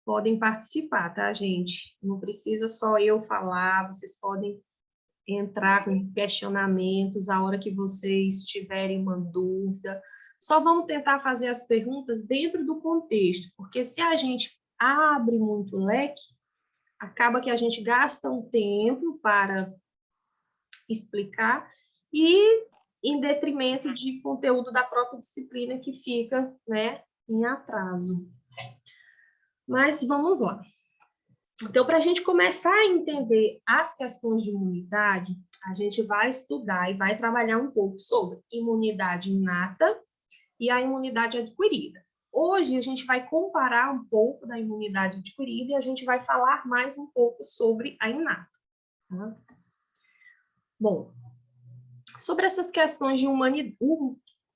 Podem participar, tá, gente? Não precisa só eu falar, vocês podem entrar com questionamentos a hora que vocês tiverem uma dúvida. Só vamos tentar fazer as perguntas dentro do contexto, porque se a gente abre muito leque, acaba que a gente gasta um tempo para explicar e em detrimento de conteúdo da própria disciplina que fica, né, em atraso. Mas vamos lá. Então, para a gente começar a entender as questões de imunidade, a gente vai estudar e vai trabalhar um pouco sobre imunidade inata e a imunidade adquirida. Hoje, a gente vai comparar um pouco da imunidade adquirida e a gente vai falar mais um pouco sobre a inata. Tá? Bom, sobre essas questões de imunidade.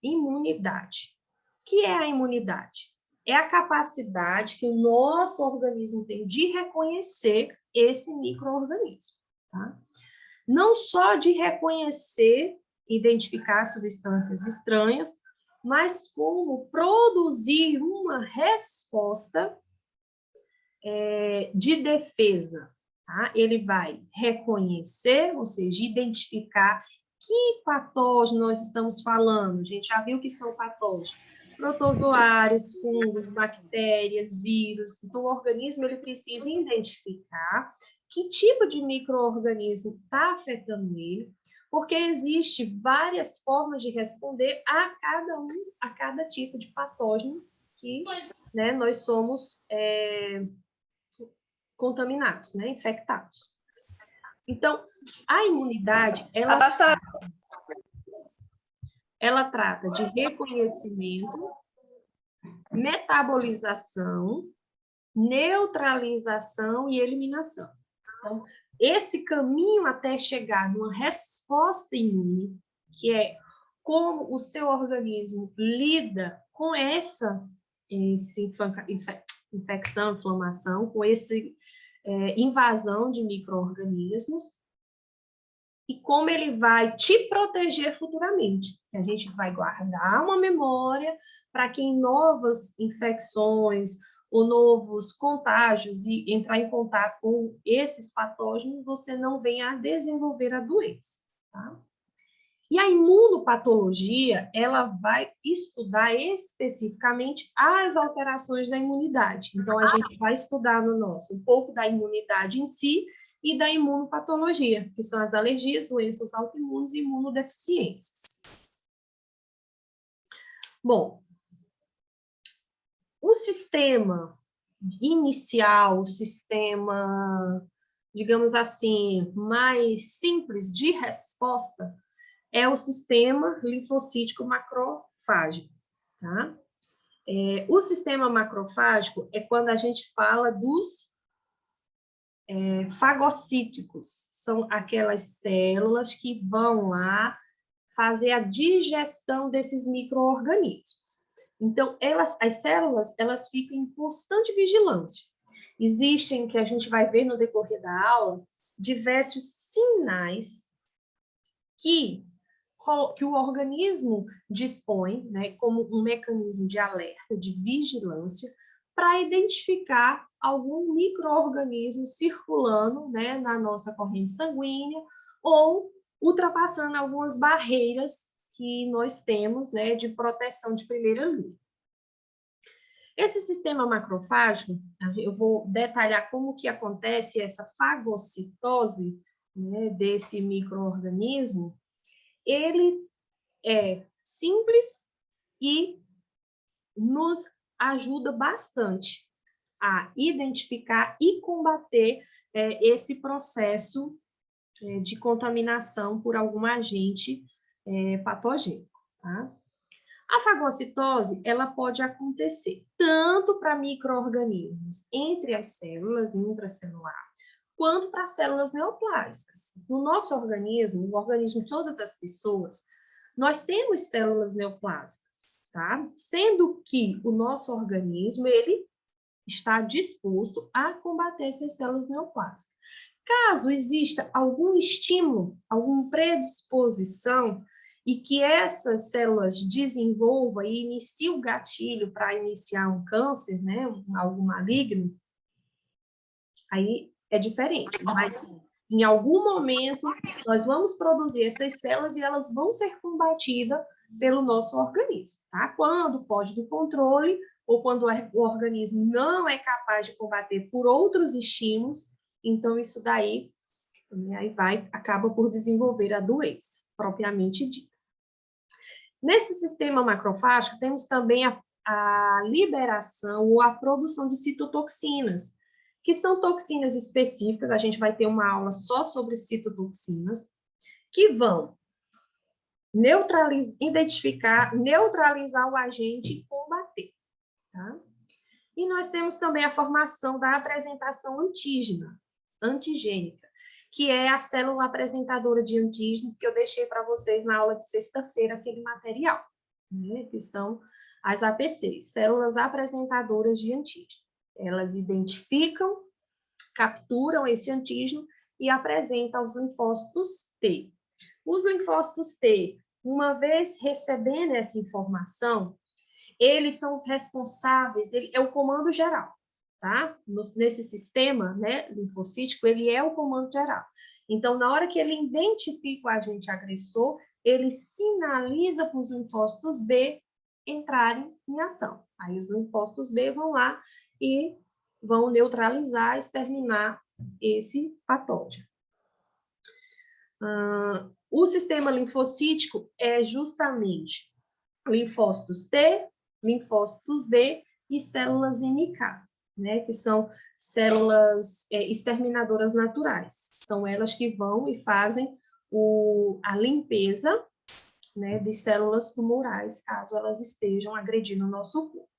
O que é a imunidade? É a capacidade que o nosso organismo tem de reconhecer esse micro-organismo. Tá? Não só de reconhecer, identificar substâncias estranhas, mas como produzir uma resposta de defesa. Tá? Ele vai reconhecer, ou seja, identificar que patógeno nós estamos falando. A gente já viu que são patógenos. Protozoários, fungos, bactérias, vírus. Então, o organismo ele precisa identificar que tipo de micro-organismo está afetando ele, porque existe várias formas de responder a cada tipo de patógeno que, né, nós somos contaminados, né, infectados. Então, a imunidade, ela trata de reconhecimento, metabolização, neutralização e eliminação. Então, esse caminho até chegar numa resposta imune, que é como o seu organismo lida com essa infecção, inflamação, com esse invasão de micro-organismos, e como ele vai te proteger futuramente. A gente vai guardar uma memória para que em novas infecções ou novos contágios e entrar em contato com esses patógenos, você não venha a desenvolver a doença. Tá? E a imunopatologia, ela vai estudar especificamente as alterações da imunidade. Então, a gente vai estudar no nosso um pouco da imunidade em si e da imunopatologia, que são as alergias, doenças autoimunes e imunodeficiências. Bom, o sistema inicial, o sistema, digamos assim, mais simples de resposta é o sistema linfocítico macrofágico, tá? O sistema macrofágico é quando a gente fala dos fagocíticos, são aquelas células que vão lá fazer a digestão desses micro-organismos. Então, as células, elas ficam em constante vigilância. Existem, que a gente vai ver no decorrer da aula, diversos sinais que o organismo dispõe, né, como um mecanismo de alerta, de vigilância, para identificar algum micro-organismo circulando, né, na nossa corrente sanguínea ou ultrapassando algumas barreiras que nós temos, né, de proteção de primeira linha. Esse sistema macrofágico, eu vou detalhar como que acontece essa fagocitose, né, desse micro-organismo. Ele é simples e nos ajuda bastante a identificar e combater esse processo de contaminação por algum agente patogênico, tá? A fagocitose, ela pode acontecer tanto para micro-organismos entre as células intracelular, quanto para células neoplásicas. No nosso organismo, no organismo de todas as pessoas, nós temos células neoplásicas, tá? Sendo que o nosso organismo, ele está disposto a combater essas células neoplásicas. Caso exista algum estímulo, alguma predisposição, e que essas células desenvolvam e iniciem o gatilho para iniciar um câncer, né, algo maligno, aí é diferente. Mas, em algum momento, nós vamos produzir essas células e elas vão ser combatidas pelo nosso organismo, tá? Quando foge do controle ou quando o organismo não é capaz de combater por outros estímulos, então isso daí, aí acaba por desenvolver a doença, propriamente dita. Nesse sistema macrofágico, temos também a liberação ou a produção de citotoxinas, que são toxinas específicas, a gente vai ter uma aula só sobre citotoxinas, que vão neutralizar o agente e combater. Tá? E nós temos também a formação da apresentação antigênica, que é a célula apresentadora de antígenos, que eu deixei para vocês na aula de sexta-feira, aquele material, né, que são as APCs, células apresentadoras de antígeno. Elas identificam, capturam esse antígeno e apresentam aos linfócitos T. Os linfócitos T, uma vez recebendo essa informação, eles são os responsáveis, é o comando geral, tá? Nesse sistema, né, linfocítico, ele é o comando geral. Então, na hora que ele identifica o agente agressor, ele sinaliza para os linfócitos B entrarem em ação. Aí os linfócitos B vão lá e vão neutralizar, exterminar esse patógeno. O sistema linfocítico é justamente linfócitos T, linfócitos B e células NK, né, que são células exterminadoras naturais. São elas que vão e fazem a limpeza, né, de células tumorais, caso elas estejam agredindo o nosso corpo.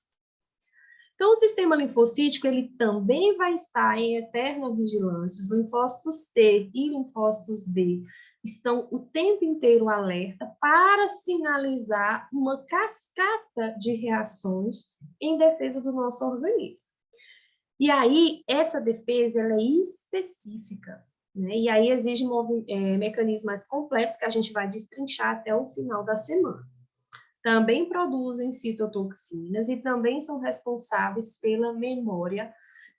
Então, o sistema linfocítico, ele também vai estar em eterna vigilância. Os linfócitos T e linfócitos B estão o tempo inteiro alerta para sinalizar uma cascata de reações em defesa do nosso organismo. E aí, essa defesa, ela é específica, né? E aí exige mecanismos mais completos que a gente vai destrinchar até o final da semana. Também produzem citotoxinas e também são responsáveis pela memória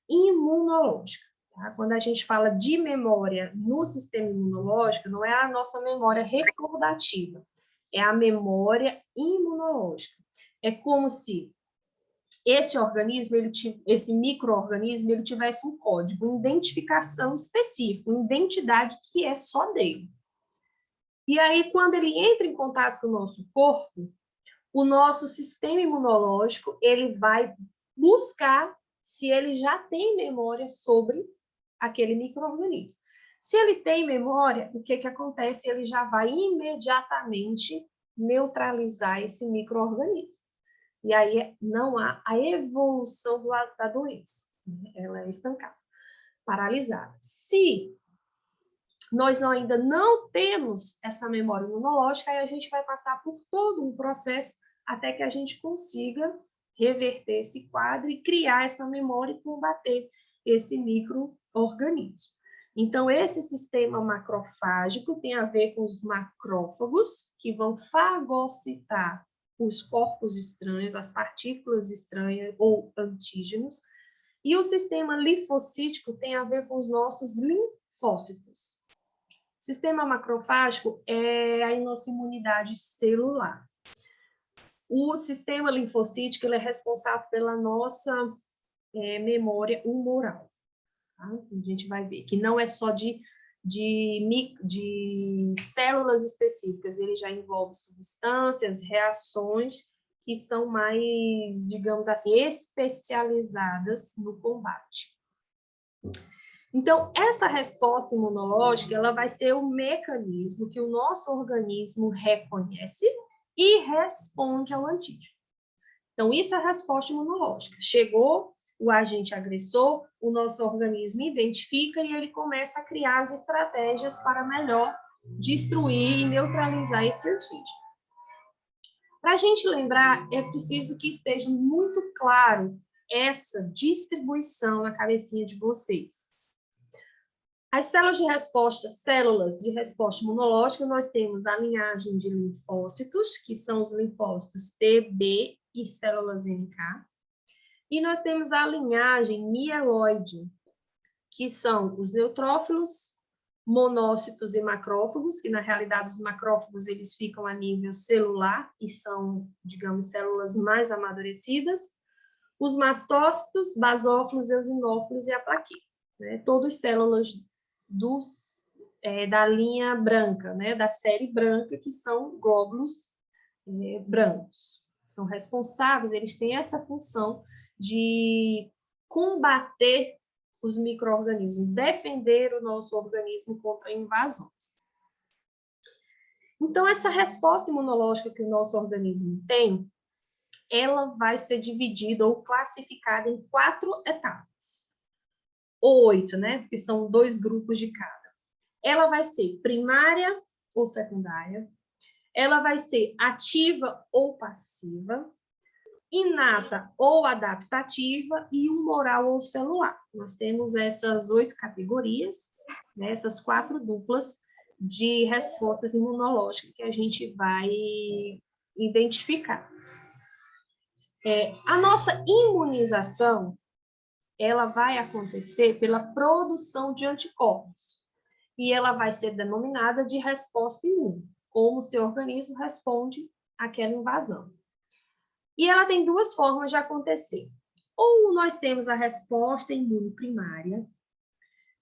imunológica. Tá? Quando a gente fala de memória no sistema imunológico, não é a nossa memória recordativa, é a memória imunológica. É como se esse organismo, esse micro-organismo, ele tivesse um código, uma identificação específica, uma identidade que é só dele. E aí, quando ele entra em contato com o nosso corpo, o nosso sistema imunológico, ele vai buscar se ele já tem memória sobre aquele micro-organismo. Se ele tem memória, o que acontece? Ele já vai imediatamente neutralizar esse micro-organismo. E aí não há a evolução da doença. Ela é estancada, paralisada. Se nós ainda não temos essa memória imunológica, aí a gente vai passar por todo um processo até que a gente consiga reverter esse quadro e criar essa memória e combater esse micro-organismo. Então, esse sistema macrofágico tem a ver com os macrófagos, que vão fagocitar os corpos estranhos, as partículas estranhas ou antígenos, e o sistema linfocítico tem a ver com os nossos linfócitos. O sistema macrofágico é a nossa imunidade celular. O sistema linfocítico ele é responsável pela nossa memória humoral. Tá? A gente vai ver que não é só de células específicas, ele já envolve substâncias, reações que são mais, digamos assim, especializadas no combate. Então, essa resposta imunológica, ela vai ser o mecanismo que o nosso organismo reconhece e responde ao antígeno. Então, isso é a resposta imunológica. Chegou o agente agressor, o nosso organismo identifica e ele começa a criar as estratégias para melhor destruir e neutralizar esse antígeno. Para a gente lembrar, é preciso que esteja muito claro essa distribuição na cabecinha de vocês. As células de resposta imunológica, nós temos a linhagem de linfócitos, que são os linfócitos T, B e células NK. E nós temos a linhagem mieloide, que são os neutrófilos, monócitos e macrófagos, que na realidade os macrófagos eles ficam a nível celular e são, digamos, células mais amadurecidas. Os mastócitos, basófilos, eosinófilos e a plaqueta, né? Todas células da linha branca, né? Da série branca, que são glóbulos brancos. São responsáveis, eles têm essa função de combater os micro-organismos, defender o nosso organismo contra invasões. Então, essa resposta imunológica que o nosso organismo tem, ela vai ser dividida ou classificada em 4 etapas. Ou 8, né? Porque são 2 grupos de cada. Ela vai ser primária ou secundária, ela vai ser ativa ou passiva, inata ou adaptativa e humoral ou celular. Nós temos essas 8 categorias, né, essas 4 duplas de respostas imunológicas que a gente vai identificar. A nossa imunização, ela vai acontecer pela produção de anticorpos e ela vai ser denominada de resposta imune, como o seu organismo responde àquela invasão. E ela tem 2 formas de acontecer. Ou nós temos a resposta imune primária.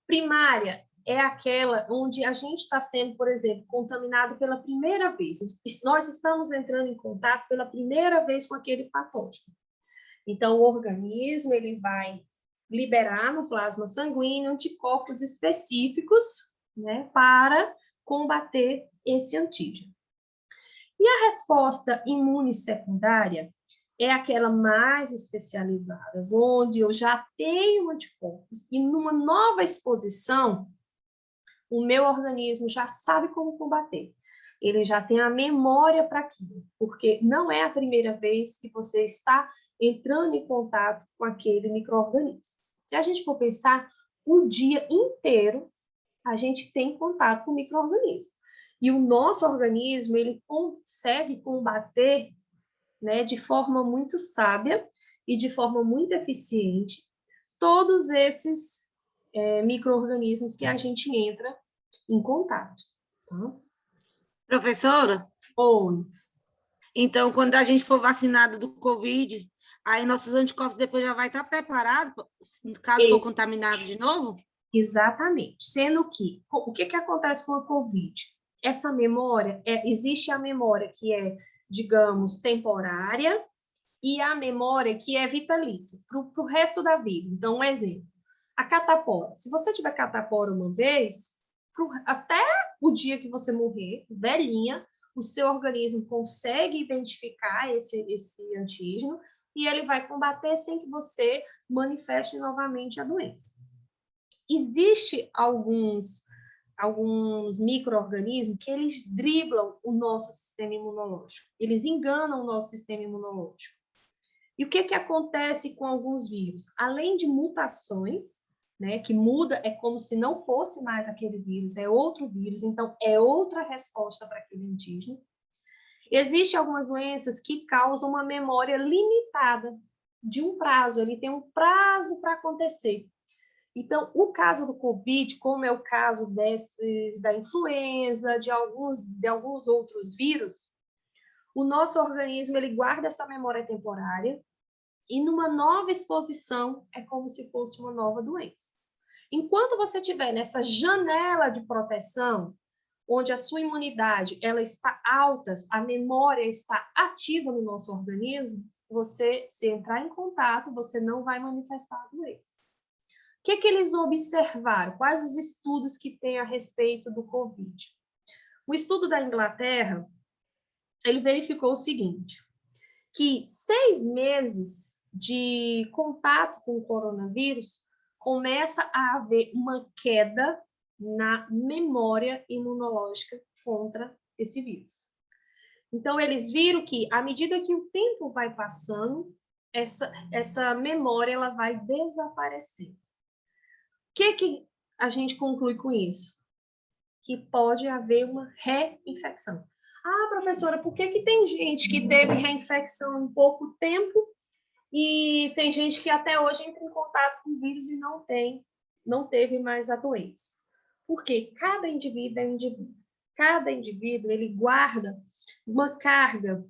Primária é aquela onde a gente está sendo, por exemplo, contaminado pela primeira vez. Nós estamos entrando em contato pela primeira vez com aquele patógeno. Então, o organismo ele vai liberar no plasma sanguíneo anticorpos específicos, né, para combater esse antígeno. E a resposta imune secundária é aquela mais especializada, onde eu já tenho anticorpos e numa nova exposição, o meu organismo já sabe como combater. Ele já tem a memória para aquilo, porque não é a primeira vez que você está entrando em contato com aquele micro-organismo. Se a gente for pensar, o dia inteiro a gente tem contato com o micro-organismo. E o nosso organismo, ele consegue combater, né, de forma muito sábia e de forma muito eficiente todos esses micro-organismos que a gente entra em contato. Tá? Professora? Oi. Então, quando a gente for vacinado do Covid, aí nossos anticorpos depois já vai estar preparados, caso for contaminado de novo? Exatamente. Sendo que, o que acontece com a Covid? Essa memória, existe a memória que é, digamos, temporária, e a memória que é vitalícia, para o resto da vida. Então, um exemplo. A catapora. Se você tiver catapora uma vez, até o dia que você morrer, velhinha, o seu organismo consegue identificar esse antígeno e ele vai combater sem que você manifeste novamente a doença. Existe alguns micro-organismos que eles driblam o nosso sistema imunológico, eles enganam o nosso sistema imunológico. E o que acontece com alguns vírus? Além de mutações, né, que muda, é como se não fosse mais aquele vírus, é outro vírus, então é outra resposta para aquele antígeno. Existem algumas doenças que causam uma memória limitada de um prazo, ele tem um prazo para acontecer. Então, o caso do Covid, como é o caso da influenza, de alguns outros vírus, o nosso organismo ele guarda essa memória temporária e numa nova exposição é como se fosse uma nova doença. Enquanto você estiver nessa janela de proteção, onde a sua imunidade ela está alta, a memória está ativa no nosso organismo, você, se entrar em contato, você não vai manifestar a doença. O que eles observaram? Quais os estudos que tem a respeito do Covid? O estudo da Inglaterra, ele verificou o seguinte, que 6 meses de contato com o coronavírus começa a haver uma queda na memória imunológica contra esse vírus. Então, eles viram que, à medida que o tempo vai passando, essa memória ela vai desaparecendo. O que a gente conclui com isso? Que pode haver uma reinfecção. Ah, professora, por que tem gente que teve reinfecção em pouco tempo e tem gente que até hoje entra em contato com o vírus e não teve mais a doença? Porque cada indivíduo é um indivíduo. Cada indivíduo, ele guarda uma carga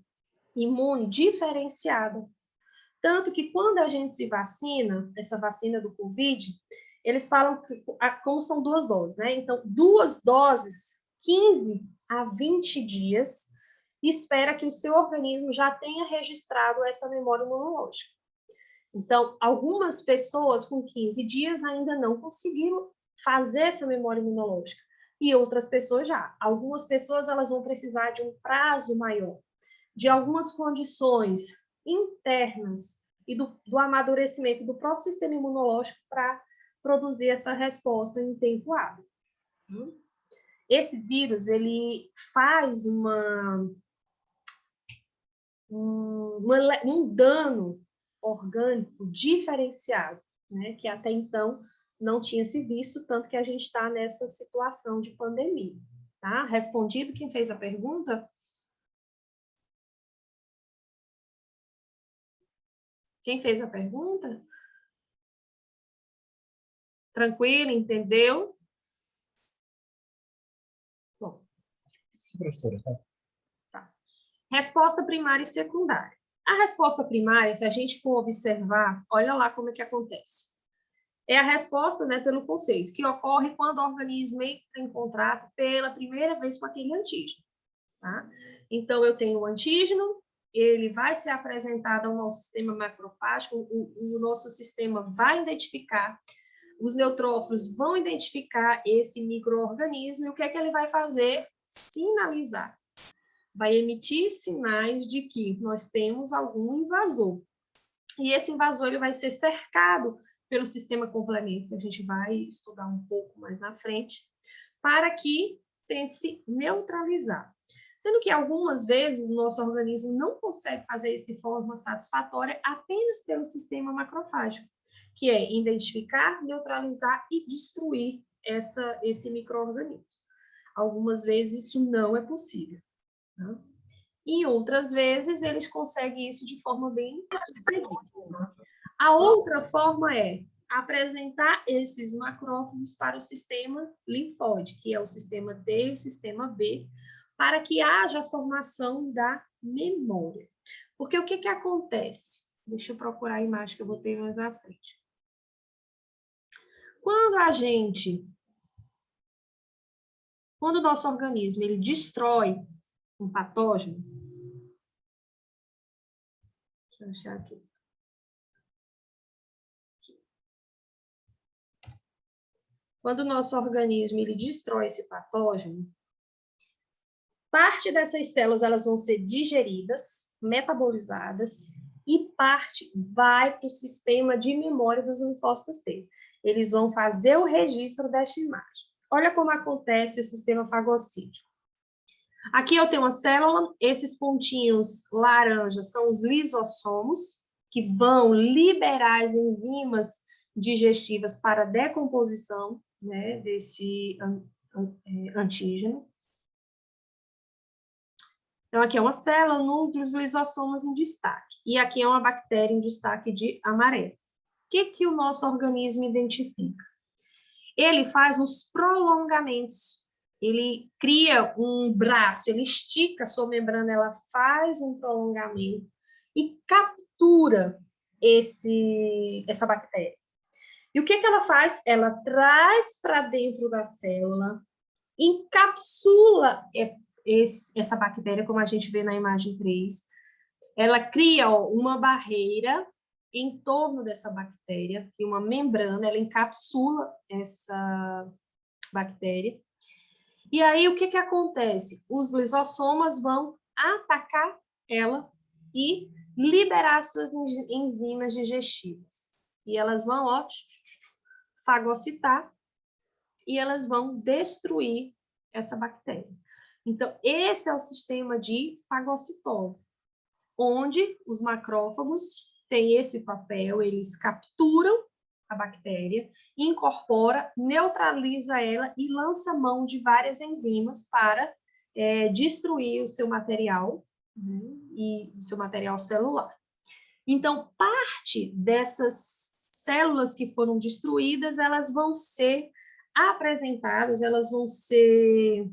imune diferenciada. Tanto que quando a gente se vacina, essa vacina do Covid, eles falam que, como são 2 doses, né? Então, 2 doses, 15 a 20 dias, espera que o seu organismo já tenha registrado essa memória imunológica. Então, algumas pessoas com 15 dias ainda não conseguiram fazer essa memória imunológica, e outras pessoas já. Algumas pessoas elas vão precisar de um prazo maior, de algumas condições internas e do amadurecimento do próprio sistema imunológico para produzir essa resposta em tempo hábil. Esse vírus, ele faz um dano orgânico diferenciado, né, que até então não tinha se visto, tanto que a gente está nessa situação de pandemia. Tá? Respondido quem fez a pergunta? Quem fez a pergunta? Tranquilo, entendeu? Bom. Sim, professora. Tá. Resposta primária e secundária. A resposta primária, se a gente for observar, olha lá como é que acontece. É a resposta, né, pelo conceito, que ocorre quando o organismo entra em contato pela primeira vez com aquele antígeno. Tá? Então, eu tenho o antígeno, ele vai ser apresentado ao nosso sistema macrofágico, o nosso sistema vai identificar, os neutrófilos vão identificar esse micro-organismo, e o que é que ele vai fazer? Sinalizar. Vai emitir sinais de que nós temos algum invasor. E esse invasor ele vai ser cercado pelo sistema complemento, que a gente vai estudar um pouco mais na frente, para que tente se neutralizar. Sendo que algumas vezes o nosso organismo não consegue fazer isso de forma satisfatória apenas pelo sistema macrofágico, que é identificar, neutralizar e destruir esse micro-organismo. Algumas vezes isso não é possível. Tá? E outras vezes eles conseguem isso de forma bem sucessiva. A outra forma é apresentar esses macrófagos para o sistema linfóide, que é o sistema D e o sistema B, para que haja a formação da memória. Porque o que acontece? Deixa eu procurar a imagem que eu botei mais à frente. Quando o nosso organismo ele destrói um patógeno, deixa eu achar aqui. Quando o nosso organismo ele destrói esse patógeno, parte dessas células elas vão ser digeridas, metabolizadas, e parte vai para o sistema de memória dos linfócitos T. Eles vão fazer o registro desta imagem. Olha como acontece o sistema fagocítico. Aqui eu tenho uma célula, esses pontinhos laranjas são os lisossomos, que vão liberar as enzimas digestivas para a decomposição, né, desse antígeno. Então, aqui é uma célula, núcleos, lisossomos em destaque. E aqui é uma bactéria em destaque de amarelo. O que o nosso organismo identifica? Ele faz uns prolongamentos. Ele cria um braço, ele estica a sua membrana, ela faz um prolongamento e captura essa bactéria. E o que ela faz? Ela traz para dentro da célula, encapsula essa bactéria, como a gente vê na imagem 3, ela cria uma barreira em torno dessa bactéria, e uma membrana, ela encapsula essa bactéria. E aí, o que acontece? Os lisossomas vão atacar ela e liberar suas enzimas digestivas. E elas vão, ó, fagocitar, e elas vão destruir essa bactéria. Então, esse é o sistema de fagocitose, onde os macrófagos têm esse papel, eles capturam a bactéria, incorpora, neutraliza ela e lança mão de várias enzimas para destruir o seu material, né, e o seu material celular. Então, parte dessas células que foram destruídas, elas vão ser apresentadas, elas vão ser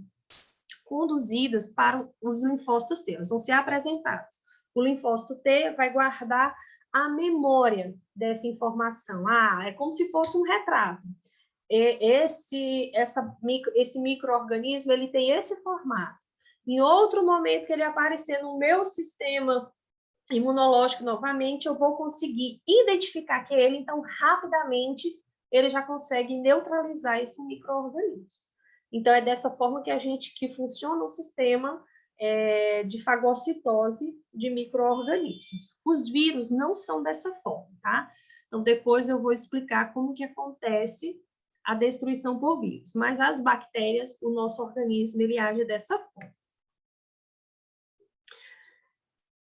conduzidas para os linfócitos T, elas vão ser apresentadas. O linfócito T vai guardar a memória dessa informação. É como se fosse um retrato. Esse micro-organismo, ele tem esse formato. Em outro momento que ele aparecer no meu sistema imunológico novamente, eu vou conseguir identificar que ele, então, rapidamente, ele já consegue neutralizar esse micro-organismo. Então, é dessa forma que funciona o sistema de fagocitose de micro-organismos. Os vírus não são dessa forma, tá? Então, depois eu vou explicar como que acontece a destruição por vírus. Mas as bactérias, o nosso organismo, ele age dessa forma.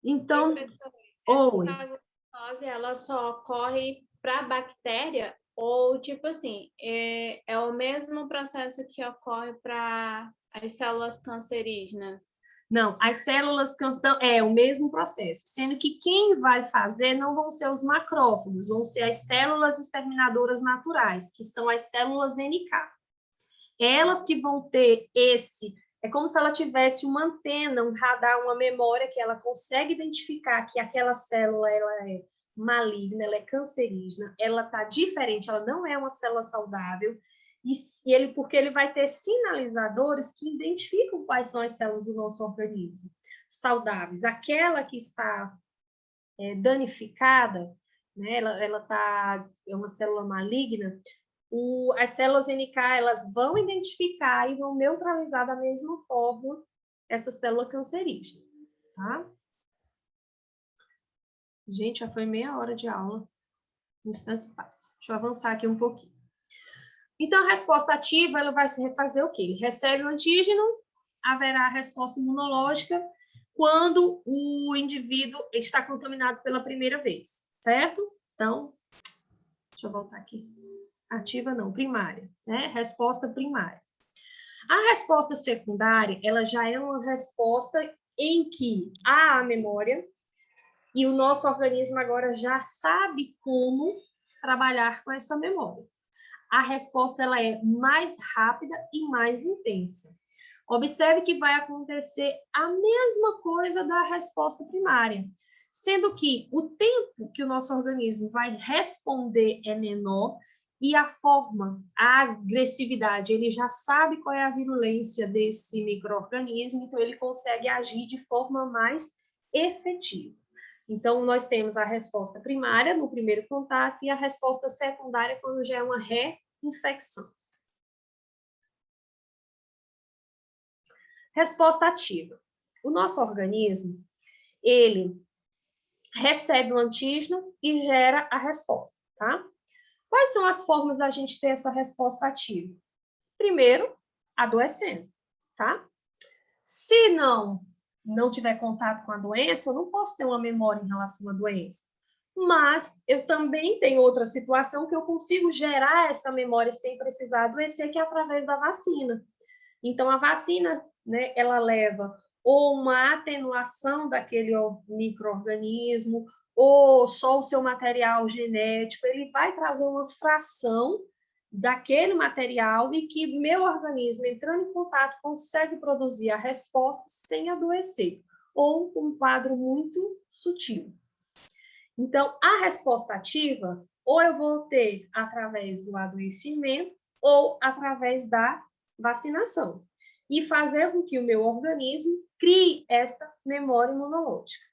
Então, oi. A fagocitose, ela só ocorre para a bactéria ou, tipo assim, é o mesmo processo que ocorre para as células cancerígenas? Não, as células é o mesmo processo, sendo que quem vai fazer não vão ser os macrófagos, vão ser as células exterminadoras naturais, que são as células NK. Elas que vão ter é como se ela tivesse uma antena, um radar, uma memória que ela consegue identificar que aquela célula ela é maligna, ela é cancerígena, ela está diferente, ela não é uma célula saudável, porque ele vai ter sinalizadores que identificam quais são as células do nosso organismo saudáveis. Aquela que está danificada, né, é uma célula maligna, as células NK, elas vão identificar e vão neutralizar da mesma forma essa célula cancerígena, tá? Gente, já foi meia hora de aula. Um instante passa. Deixa eu avançar aqui um pouquinho. Então, a resposta ativa, ela vai fazer o quê? Ele recebe o antígeno, haverá a resposta imunológica quando o indivíduo está contaminado pela primeira vez, certo? Então, deixa eu voltar aqui. Ativa não, primária, né? Resposta primária. A resposta secundária, ela já é uma resposta em que há a memória e o nosso organismo agora já sabe como trabalhar com essa memória. A resposta ela é mais rápida e mais intensa. Observe que vai acontecer a mesma coisa da resposta primária, sendo que o tempo que o nosso organismo vai responder é menor e a forma, a agressividade, ele já sabe qual é a virulência desse micro-organismo, então ele consegue agir de forma mais efetiva. Então, nós temos a resposta primária no primeiro contato e a resposta secundária quando já é uma reinfecção. Resposta ativa. O nosso organismo, ele recebe o antígeno e gera a resposta, tá? Quais são as formas da gente ter essa resposta ativa? Primeiro, adoecendo, tá? Se não tiver contato com a doença, eu não posso ter uma memória em relação à doença. Mas eu também tenho outra situação que eu consigo gerar essa memória sem precisar adoecer, que é através da vacina. Então, a vacina, né, ela leva ou uma atenuação daquele micro-organismo, ou só o seu material genético, ele vai trazer uma fração daquele material e que meu organismo, entrando em contato, consegue produzir a resposta sem adoecer, ou um quadro muito sutil. Então, a resposta ativa, ou eu vou ter através do adoecimento, ou através da vacinação, e fazer com que o meu organismo crie esta memória imunológica.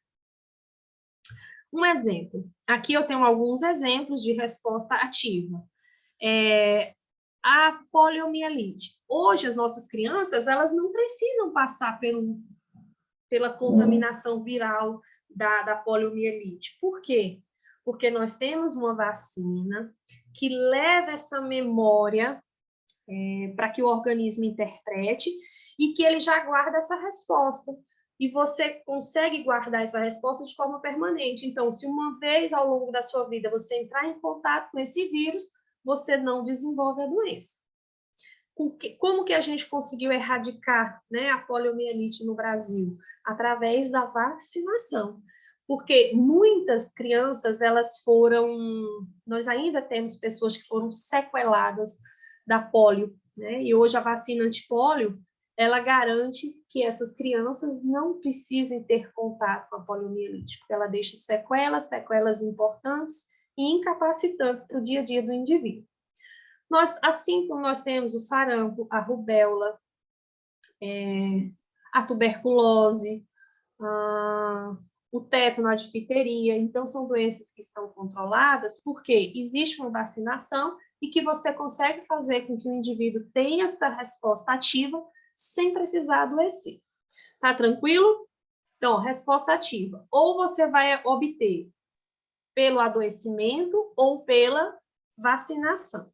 Um exemplo, aqui eu tenho alguns exemplos de resposta ativa. A poliomielite. Hoje, as nossas crianças, elas não precisam passar pela contaminação viral da poliomielite. Por quê? Porque nós temos uma vacina que leva essa memória para que o organismo interprete e que ele já guarda essa resposta. e você consegue guardar essa resposta de forma permanente. Então, se uma vez ao longo da sua vida você entrar em contato com esse vírus, você não desenvolve a doença. Como que a gente conseguiu erradicar, né, a poliomielite no Brasil? Através da vacinação. Porque muitas crianças, nós ainda temos pessoas que foram sequeladas da polio, né? E hoje a vacina antipólio, ela garante que essas crianças não precisem ter contato com a poliomielite, porque ela deixa sequelas importantes e incapacitantes para o dia a dia do indivíduo. Assim como nós temos o sarampo, a rubéola, a tuberculose, o tétano, a difteria, então são doenças que estão controladas porque existe uma vacinação e que você consegue fazer com que o indivíduo tenha essa resposta ativa sem precisar adoecer. Tá tranquilo? Então, resposta ativa. Ou você vai obter pelo adoecimento ou pela vacinação.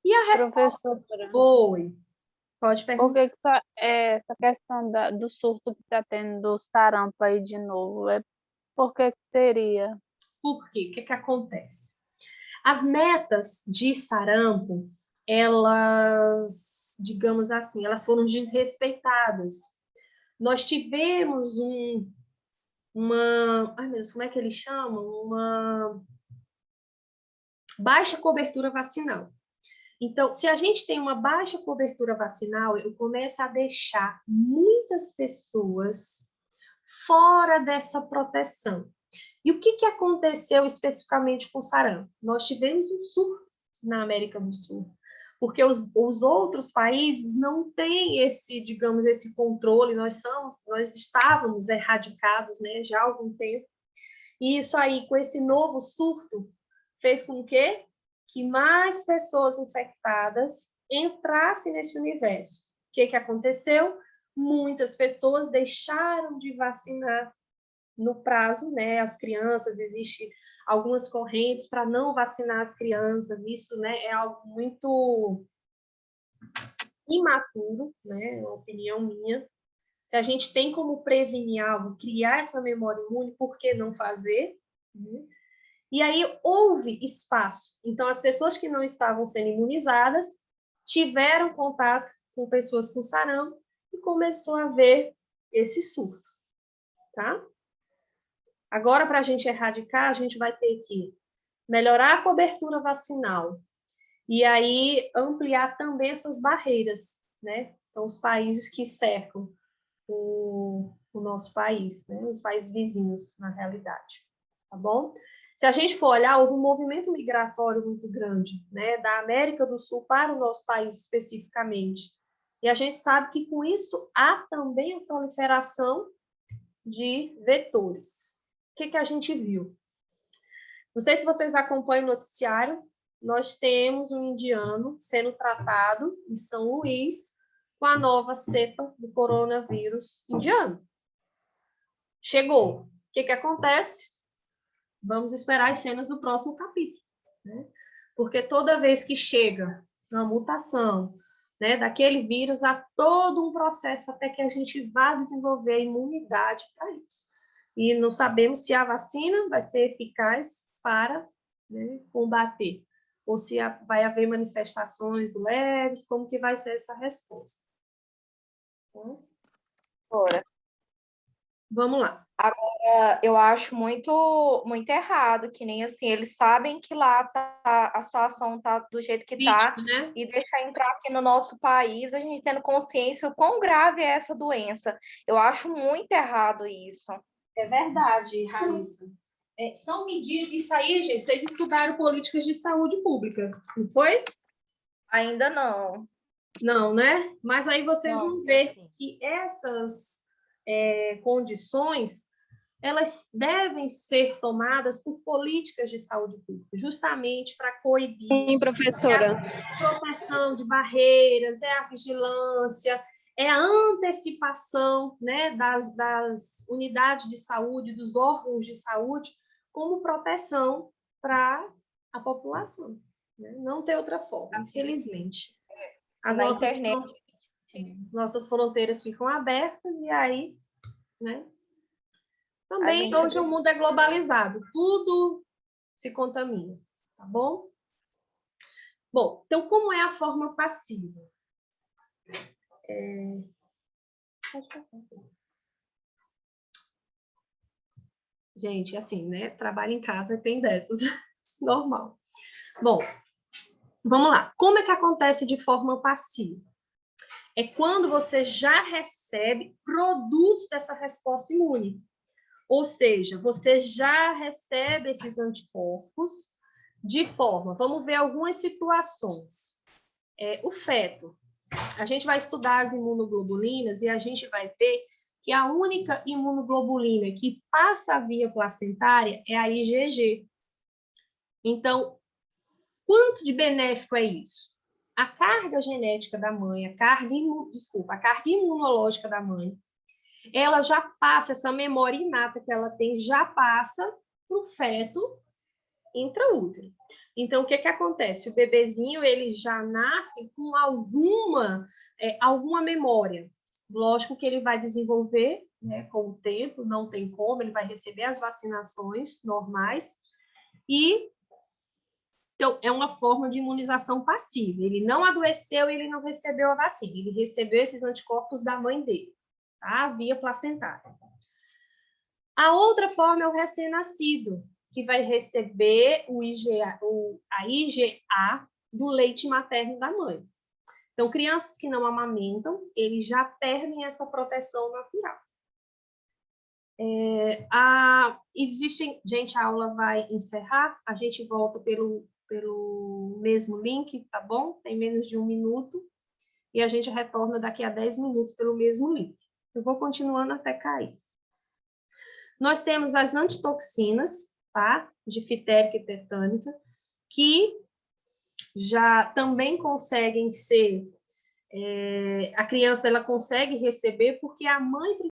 E a resposta... Professora, Oi, pode por perguntar. que essa questão do surto que está tendo do sarampo aí de novo? Por que seria? Por quê? O que acontece? As metas de sarampo, elas, digamos assim, elas foram desrespeitadas. Nós tivemos ai meu Deus, como é que eles chamam? Uma baixa cobertura vacinal. Então, se a gente tem uma baixa cobertura vacinal, eu começo a deixar muitas pessoas fora dessa proteção. E o que aconteceu especificamente com o sarampo? Nós tivemos um surto na América do Sul, porque os outros países não têm esse, digamos, esse controle, nós estávamos erradicados, né, já há algum tempo, e isso aí, com esse novo surto, fez com que mais pessoas infectadas entrassem nesse universo. O que aconteceu? Muitas pessoas deixaram de vacinar no prazo, né, as crianças, existem algumas correntes para não vacinar as crianças, isso, né, é algo muito imaturo, né, é uma opinião minha. Se a gente tem como prevenir algo, criar essa memória imune, por que não fazer? E aí houve espaço. Então, as pessoas que não estavam sendo imunizadas tiveram contato com pessoas com sarampo e começou a haver esse surto, tá? Agora, para a gente erradicar, a gente vai ter que melhorar a cobertura vacinal e aí ampliar também essas barreiras, né? São os países que cercam o nosso país, né? Os países vizinhos, na realidade, tá bom? Se a gente for olhar, houve um movimento migratório muito grande, né? Da América do Sul para o nosso país especificamente. E a gente sabe que com isso há também a proliferação de vetores. O que a gente viu? Não sei se vocês acompanham o noticiário, nós temos um indiano sendo tratado em São Luís com a nova cepa do coronavírus indiano. Chegou. O que acontece? Vamos esperar as cenas do próximo capítulo, né? Porque toda vez que chega uma mutação, né, daquele vírus, há todo um processo até que a gente vá desenvolver a imunidade para isso. E não sabemos se a vacina vai ser eficaz para, né, combater, ou se vai haver manifestações leves, como que vai ser essa resposta. Então, Fora. Vamos lá. Agora, eu acho muito, muito errado, que nem assim, eles sabem que lá tá, a situação tá do jeito que tá, né? e deixar entrar aqui no nosso país, a gente tendo consciência o quão grave é essa doença. Eu acho muito errado isso. É verdade, Raíssa. São medidas, isso aí, gente, vocês estudaram políticas de saúde pública, não foi? Ainda não. Não, né? Mas aí vocês Não, vão ver sim. que essas condições, elas devem ser tomadas por políticas de saúde pública, justamente para coibir. Sim, professora. A proteção de barreiras, é a vigilância, é a antecipação, né, das unidades de saúde, dos órgãos de saúde, como proteção para a população. Né? Não tem outra forma, infelizmente. As Na nossas internet, Nossas fronteiras ficam abertas e aí, né? Também hoje o mundo é globalizado, tudo se contamina, tá bom? Bom, então como é a forma passiva? Pode passar. Gente, assim, né? Trabalho em casa tem dessas, normal. Bom, vamos lá. Como é que acontece de forma passiva? É quando você já recebe produtos dessa resposta imune. Ou seja, você já recebe esses anticorpos de forma... Vamos ver algumas situações. O feto. A gente vai estudar as imunoglobulinas e a gente vai ver que a única imunoglobulina que passa a via placentária é a IgG. Então, quanto de benéfico é isso? A carga genética da mãe, a carga imunológica da mãe, ela já passa, essa memória inata que ela tem, já passa para o feto intraútero. Então, o que acontece? O bebezinho, ele já nasce com alguma memória. Lógico que ele vai desenvolver, né, com o tempo, não tem como, ele vai receber as vacinações normais e então, é uma forma de imunização passiva. Ele não adoeceu, ele não recebeu a vacina. Ele recebeu esses anticorpos da mãe dele, tá? Via placentária. A outra forma é o recém-nascido, que vai receber a IgA do leite materno da mãe. Então, crianças que não amamentam, eles já perdem essa proteção natural. Gente, a aula vai encerrar, a gente volta pelo mesmo link, tá bom? Tem menos de 1 minuto, e a gente retorna daqui a 10 minutos pelo mesmo link. Eu vou continuando até cair. Nós temos as antitoxinas, tá? Difitérica e tetânica, que já também conseguem ser... a criança ela consegue receber porque a mãe